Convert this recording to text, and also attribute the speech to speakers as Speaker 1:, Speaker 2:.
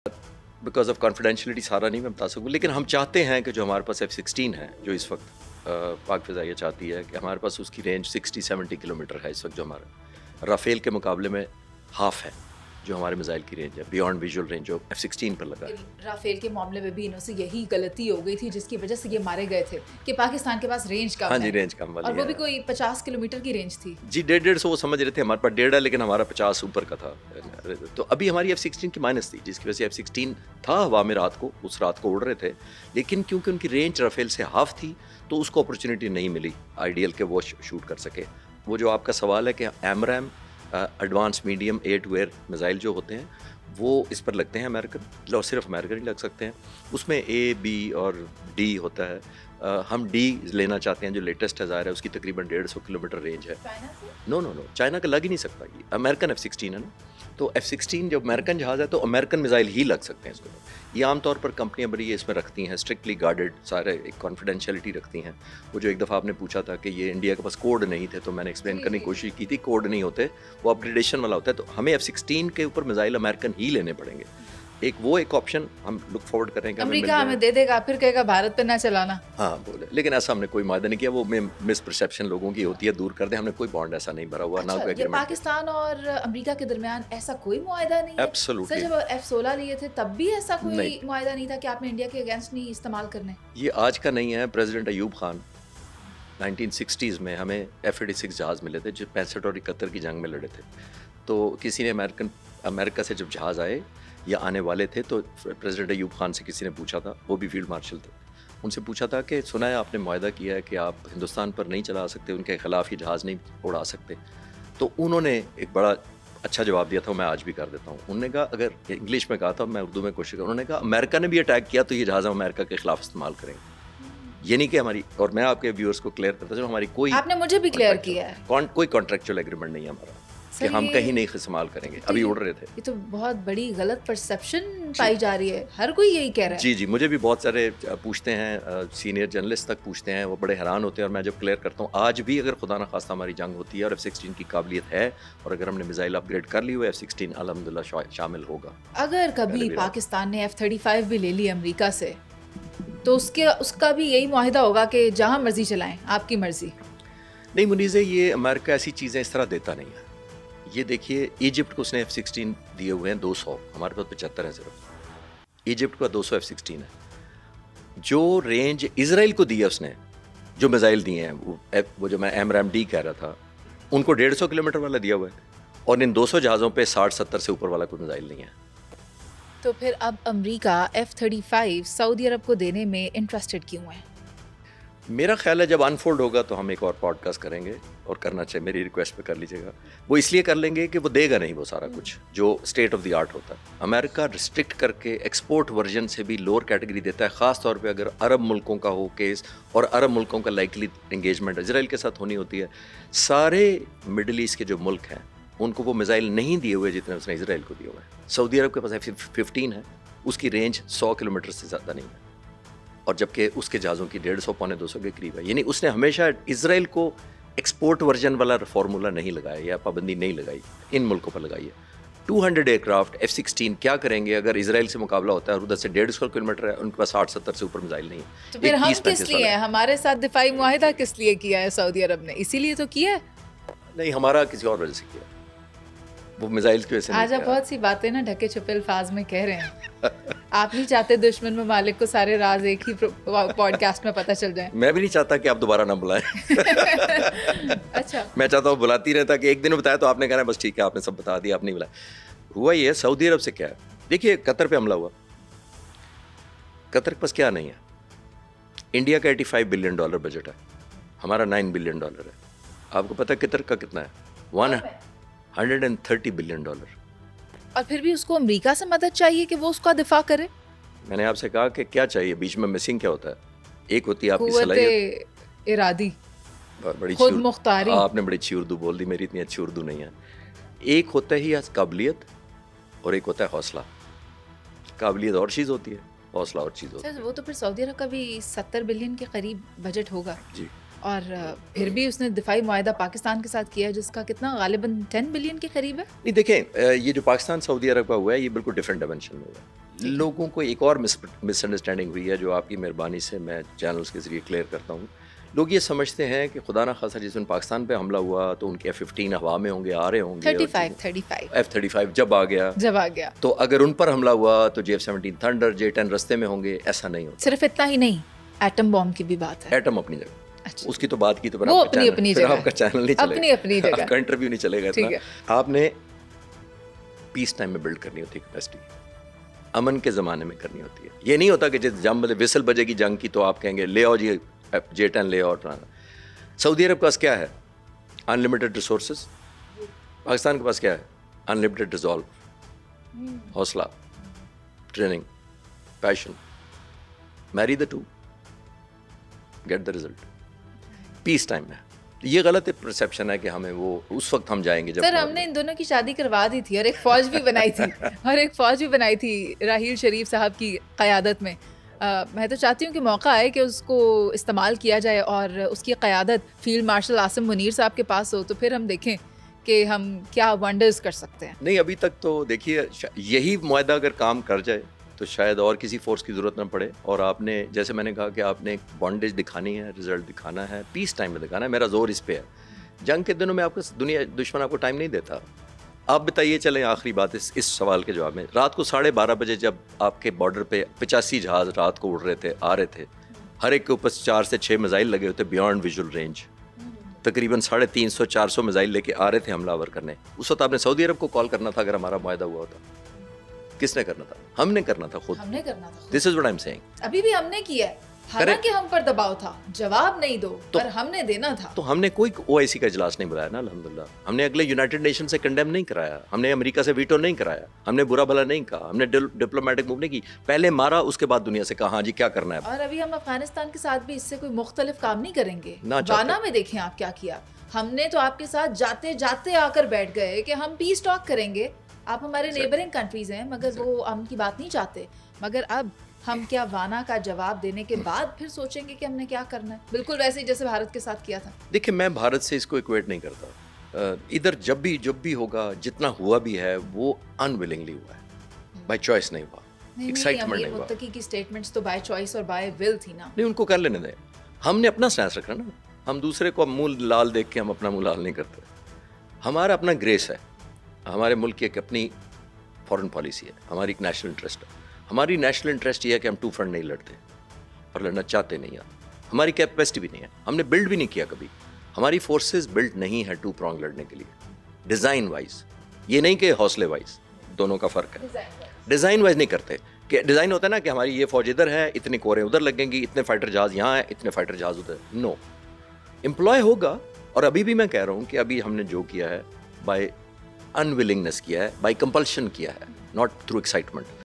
Speaker 1: Because of confidentiality सारा नहीं मैं बता सकूँ, लेकिन हम चाहते हैं कि जो हमारे पास F-16 है, जो इस वक्त पाक फ़िज़ाइया चाहती है कि हमारे पास उसकी रेंज 60-70 किलोमीटर है इस वक्त, जो हमारा राफेल के मुकाबले में हाफ है जो हमारे मिसाइल की रेंज है, बियॉन्ड विजुअल रेंज जो F-16 पर लगा है।
Speaker 2: राफेल के मामले में भी इनसे यही गलती हो गई थी जिसकी वजह से ये मारे गए थे कि पाकिस्तान के पास रेंज कम है।
Speaker 1: हाँ जी, रेंज कम वाली
Speaker 2: और वो भी कोई 50 किलोमीटर की रेंज थी
Speaker 1: जी। 150 वो समझ रहे थे, हमारे पास 1.5 है लेकिन हमारा 50 ऊपर का था। तो अभी हमारी F-16 की माइनस थी, जिसकी वजह से F-16 था हवा में रात को, उस रात को उड़ रहे थे, लेकिन क्योंकि उनकी रेंज राफेल से हाफ थी तो उसको अपॉर्चुनिटी नहीं मिली आइडियल के वो शूट कर सके। वो जो आपका सवाल है कि AMRAAM advance medium air to air missile जो होते हैं वो इस पर लगते हैं अमेरिकन, और सिर्फ अमेरिकन ही लग सकते हैं। उसमें A, B और D होता है। हम D लेना चाहते हैं जो लेटेस्ट है, ज़ाहिर है उसकी तकरीबन 150 किलोमीटर रेंज है। नो, चाइना का लग ही नहीं सकता, ये अमेरिकन F-16 है ना। तो F-16 जब अमेरिकन जहाज़ है तो अमेरिकन मिसाइल ही लग सकते हैं इसको। ये आमतौर पर कंपनियां बड़ी इसमें रखती हैं, स्ट्रिक्टली गार्डेड, सारे एक कॉन्फिडेंशियलिटी रखती हैं। वो जो एक दफ़ा आपने पूछा था कि ये इंडिया के पास कोड नहीं थे, तो मैंने एक्सप्लेन करने की कोशिश की थी, कोड नहीं होते, वो अपग्रेडेशन वाला होता है। तो हमें F-16 के ऊपर मिसाइल अमेरिकन ही लेने पड़ेंगे। एक ऑप्शन हम लुक फॉरवर्ड करेंगे।
Speaker 2: अमेरिका हमें दे देगा, फिर कहेगा भारत पे ना चलाना।
Speaker 1: हाँ बोले, लेकिन ऐसा हमने कोई वादा नहीं किया। वो मिसपरसेप्शन लोगों की होती है, दूर कर दे। हमने कोई बॉन्ड ऐसा नहीं भरा हुआ, ना कोई एग्रीमेंट।
Speaker 2: पाकिस्तान और अमेरिका के दरमियान ऐसा कोई मुआहदा नहीं है?
Speaker 1: एब्सोल्युटली।
Speaker 2: जब F-16 लिए थे तब भी ऐसा कोई मुआहदा नहीं था कि आपने इंडिया के अगेंस्ट नहीं इस्तेमाल करने?
Speaker 1: ये आज का नहीं है। प्रेसिडेंट अयूब खान 1960s में हमें F-86 जहाज़ मिले थे जो 65 और 71 की जंग में लड़े थे। तो किसी ने अमेरिका से जब जहाज़ आए या आने वाले थे तो प्रेसिडेंट अयूब खान से किसी ने पूछा था, वो भी फील्ड मार्शल थे, उनसे पूछा था कि सुना है आपने मुआहदा किया है कि आप हिंदुस्तान पर नहीं चला सकते, उनके ख़िलाफ़ ये जहाज़ नहीं उड़ा सकते। तो उन्होंने एक बड़ा अच्छा जवाब दिया था, मैं आज भी कर देता हूँ। उन्होंने कहा, अगर इंग्लिश में कहा था, मैं उर्दू में कोशिश करूँ, उन्होंने कहा अमेरिका ने भी अटैक किया तो ये जहाज़ हम अमेरिका के ख़िलाफ़ इस्तेमाल करेंगे। ये नहीं कि हमारी, और मैं आपके व्यूअर्स को क्लियर करता हूँ, हमारी कोई,
Speaker 2: आपने मुझे भी क्लियर किया है, कोई
Speaker 1: कॉन्ट्रेक्चुअल एग्रीमेंट नहीं है हमारा कि हम कहीं नहीं इस्तेमाल करेंगे। अभी उड़ रहे थे।
Speaker 2: ये तो बहुत बड़ी गलत परसेप्शन पाई जा रही है, हर कोई यही कह रहा है।
Speaker 1: जी, मुझे भी बहुत सारे पूछते हैं, सीनियर जर्नलिस्ट तक पूछते हैं, वो बड़े हैरान होते हैं। और मैं जब क्लियर करता हूँ, आज भी अगर खुदा ना खास्ता हमारी जंग होती है और F-16 की काबिलियत है, और अगर हमने मिसाइल अपग्रेड कर ली हुई, F-16 अल्हम्दुलिल्लाह शामिल होगा।
Speaker 2: अगर कभी पाकिस्तान ने F-35 भी ले ली अमेरिका से, तो उसका भी यही मुआहिदा होगा कि जहाँ मर्जी चलाएं, आपकी मर्जी?
Speaker 1: नहीं मुनीज़े, ये अमेरिका ऐसी चीज़ें इस तरह देता नहीं है। ये देखिए, इजिप्ट को उसने F-16 दिए हुए हैं 200, हमारे पास 75 है सिर्फ। इजिप्ट का 200 F-16 है। जो रेंज इजराइल को दी है उसने, जो मिसाइल दिए हैं, वो जो मैं AMRAAM D कह रहा था, उनको 150 किलोमीटर वाला दिया हुआ है, और इन 200 जहाज़ों पे 60-70 से ऊपर वाला कोई मिसाइल नहीं है।
Speaker 2: तो फिर अब अमेरिका F-35 सऊदी अरब को देने में इंटरेस्टेड क्यों है?
Speaker 1: मेरा ख्याल है जब अनफोल्ड होगा तो हम एक और पॉडकास्ट करेंगे, और करना चाहिए, मेरी रिक्वेस्ट पे कर लीजिएगा। वो इसलिए कर लेंगे कि वो देगा नहीं वो सारा कुछ जो स्टेट ऑफ द आर्ट होता है। अमेरिका रिस्ट्रिक्ट करके एक्सपोर्ट वर्जन से भी लोअर कैटेगरी देता है, ख़ास तौर पे अगर अरब मुल्कों का हो केस, और अरब मुल्कों का लाइकली एंगेजमेंट इजराइल के साथ होनी होती है। सारे मिडल ईस्ट के जो मुल्क हैं उनको वो मिसाइल नहीं दिए हुए जितने उसने इजराइल को दिए हुए हैं। सऊदी अरब के पास F-15 है, उसकी रेंज 100 किलोमीटर से ज़्यादा नहीं है, और जबकि उसके जहाज़ों की 150-200 के करीब है। यानी उसने हमेशा इजराइल को एक्सपोर्ट वर्जन वाला फार्मूला नहीं लगाया या पाबंदी नहीं लगाई, इन मुल्कों पर लगाई है। 200 एयरक्राफ्ट F-16 क्या करेंगे अगर इजराइल से मुकाबला होता है, और उधर से 150 किलोमीटर है, उनके पास 60-70 से ऊपर मिसाइल नहीं है।
Speaker 2: तो फिर हम किस लिए, हमारे साथ दिफाई मुआहिदा किस लिए किया है सऊदी अरब ने? इसीलिए तो किया है?
Speaker 1: नहीं, हमारा किसी और वजह से किया, वो मिसाइल की वजह से नहीं।
Speaker 2: आज आप बहुत सी बातें ना ढके छुपे अल्फाज में कह रहे हैं। आप नहीं चाहते दुश्मन ममालिक को सारे राज एक ही पॉडकास्ट में पता चल जाए?
Speaker 1: मैं भी नहीं चाहता कि आप दोबारा ना बुलाएं।
Speaker 2: अच्छा,
Speaker 1: मैं चाहता हूँ बुलाती रहता कि एक दिन बताया तो आपने कहना बस ठीक है, आपने सब बता दिया, आप नहीं बुलाया। हुआ ये सऊदी अरब से क्या है, देखिए कतर पे हमला हुआ, कतर के पास क्या नहीं है। इंडिया का $85 बिलियन बजट है, हमारा $9 बिलियन है। आपको पता है कतर का कितना है? $130 बिलियन।
Speaker 2: और फिर भी उसको अमेरिका से मदद चाहिए कि वो उसका दिफा करे।
Speaker 1: मैंने आपसे कहा कि क्या चाहिए, बीच में मिसिंग क्या होता है? एक होती है आपकी सलाहियत,
Speaker 2: इरादी,
Speaker 1: बड़ी
Speaker 2: खुद मुख्तारी।
Speaker 1: आपने बड़ी अच्छी उर्दू बोल दी, मेरी इतनी अच्छी उर्दू नहीं है। एक होता है ही काबिलियत, और एक होता है हौसला। काबिलियत और चीज़ होती है, हौसला और चीज़ होती है।
Speaker 2: वो तो फिर सऊदी अरब का भी 70 बिलियन के करीब बजट होगा
Speaker 1: जी,
Speaker 2: और फिर भी उसने दिफाई मुआहिदा पाकिस्तान के साथ किया है जिसका कितना गालिबन 10 बिलियन के करीब है।
Speaker 1: नहीं देखें, ये जो पाकिस्तान सऊदी अरब का हुआ है ये बिल्कुल डिफरेंट डायमेंशन में हुआ है। लोगों को एक और मिसअंडरस्टैंडिंग हुई है जो आपकी मेहरबानी से मैं चैनल्स के जरिए क्लियर करता हूँ। लोग ये समझते हैं कि खुदा ना खासा जिस दिन पाकिस्तान पे हमला हुआ तो उनके F-15 हवा में होंगे, आ रहे होंगे,
Speaker 2: 35
Speaker 1: F-35 जब आ गया तो अगर उन पर हमला हुआ तो J-17 थंडर, J-10 रास्ते में होंगे। ऐसा नहीं होता।
Speaker 2: सिर्फ इतना ही नहीं, एटम बॉम्ब की भी बात है।
Speaker 1: एटम अपनी जगह,
Speaker 2: अच्छा।
Speaker 1: उसकी तो बात की तो
Speaker 2: वो अपनी जगह,
Speaker 1: आपका चैनल नहीं चलेगा,
Speaker 2: अपनी जगह,
Speaker 1: आपका इंटरव्यू नहीं चलेगा इतना। आपने पीस टाइम में बिल्ड करनी होती है कैपेसिटी, अमन के ज़माने में करनी होती है। ये नहीं होता कि जिस जंग विसल बजेगी जंग की तो आप कहेंगे ले आओ जी J-10 ले आओ। सऊदी अरब के पास क्या है? Unlimited resources. पाकिस्तान के पास क्या है? अनलिमिटेड रिजॉल्व, हौसला, training, passion. Marry the two, get the result. Peace time में ये गलत परसेप्शन है कि हमें वो उस वक्त हम जाएंगे जब।
Speaker 2: सर हमने इन दोनों की शादी करवा दी थी और एक फौज भी बनाई थी राहील शरीफ साहब की क़यादत में। मैं तो चाहती हूँ कि मौका आए कि उसको इस्तेमाल किया जाए और उसकी क़यादत फील्ड मार्शल आसिम मुनीर साहब के पास हो, तो फिर हम देखें कि हम क्या वंडर्स कर सकते हैं।
Speaker 1: नहीं, अभी तक तो देखिए यही मुआहदा अगर काम कर जाए तो शायद और किसी फोर्स की ज़रूरत ना पड़े। और आपने जैसे मैंने कहा कि आपने एक बॉन्डेज दिखानी है, रिजल्ट दिखाना है, पीस टाइम में दिखाना है। मेरा जोर इस पे है। जंग के दिनों में आपको दुश्मन आपको टाइम नहीं देता। आप बताइए, चलें आखिरी बात इस सवाल के जवाब में। रात को 12:30 बजे जब आपके बॉर्डर पे 85 जहाज रात को उड़ रहे थे, आ रहे थे, हर एक के ऊपर 4 से 6 मिसाइल लगे होते बियॉन्ड विजुअल रेंज, तकरीबन 350-400 मिसाइल लेके आ रहे थे हमलावर करने। उस वक्त आपने सऊदी अरब को कॉल करना था अगर हमारा मुआहदा हुआ होता। किसने करना था? हमने करना था खुद। This is what I am saying.
Speaker 2: अभी भी हमने किया है, हालांकि हम पर दबाव था, जवाब नहीं दो तो, पर हमने देना था।
Speaker 1: तो हमने कोई OIC का इजलास नहीं बुलाया ना, अल्हम्दुलिल्लाह। हमने अगले यूनाइटेड नेशन से कंडेम नहीं कराया, हमने अमेरिका से वीटो नहीं कराया, हमने बुरा भला नहीं कहा, हमने डिप्लोमेटिक मूव नहीं की। पहले मारा, उसके बाद दुनिया से कहा हाँ जी क्या करना है।
Speaker 2: और अभी हम अफगानिस्तान के साथ भी इससे कोई मुख्तलिफ काम नहीं करेंगे। वाना में देखें आप क्या किया। हमने तो आपके साथ जाते जाते आकर बैठ गए कि हम पीस टॉक करेंगे। आप हमारे नेबरिंग कंट्रीज हैं, मगर वो हम की बात नहीं चाहते। मगर अब हम क्या वाना का जवाब देने के बाद फिर सोचेंगे कि हमने क्या करना है, बिल्कुल वैसे ही जैसे भारत के साथ किया था।
Speaker 1: देखिए, मैं भारत से इसको इक्वेट नहीं करता। इधर जब भी होगा, जितना हुआ भी है वो अनविलिंगली हुआ है, बाय चॉइस नहीं हुआ, एक्साइटमेंट नहीं हुआ।
Speaker 2: मुत्तकी की स्टेटमेंट्स तो बाय चॉइस और बाय विल थी ना।
Speaker 1: नहीं, उनको कर लेने दें। हमने अपना स्टैंस रखा ना। हम दूसरे को मुंह लाल देख के हम अपना मुंह लाल नहीं करते। हमारा अपना ग्रेस है, हमारे मुल्क की एक अपनी फॉरेन पॉलिसी है, हमारी एक नेशनल इंटरेस्ट है। हमारी नेशनल इंटरेस्ट ये है कि हम 2 फ्रंट नहीं लड़ते और लड़ना चाहते नहीं हैं। हमारी कैपेसिटी भी नहीं है, हमने बिल्ड भी नहीं किया कभी। हमारी फोर्सेस बिल्ड नहीं है 2 प्रॉन्ग लड़ने के लिए, डिज़ाइन वाइज। ये नहीं कि हौसले वाइज, दोनों का फ़र्क है। डिज़ाइन वाइज नहीं करते कि डिज़ाइन होता है ना कि हमारी ये फौज इधर है, इतने कोरें उधर लगेंगी, इतने फाइटर जहाज़ यहाँ है, इतने फाइटर जहाज़ उधर। नो, एम्प्लॉय होगा। और अभी भी मैं कह रहा हूँ कि अभी हमने जो किया है बाय अनविलिंगनेस किया है, बाय कंपल्शन किया है, नॉट थ्रू एक्साइटमेंट।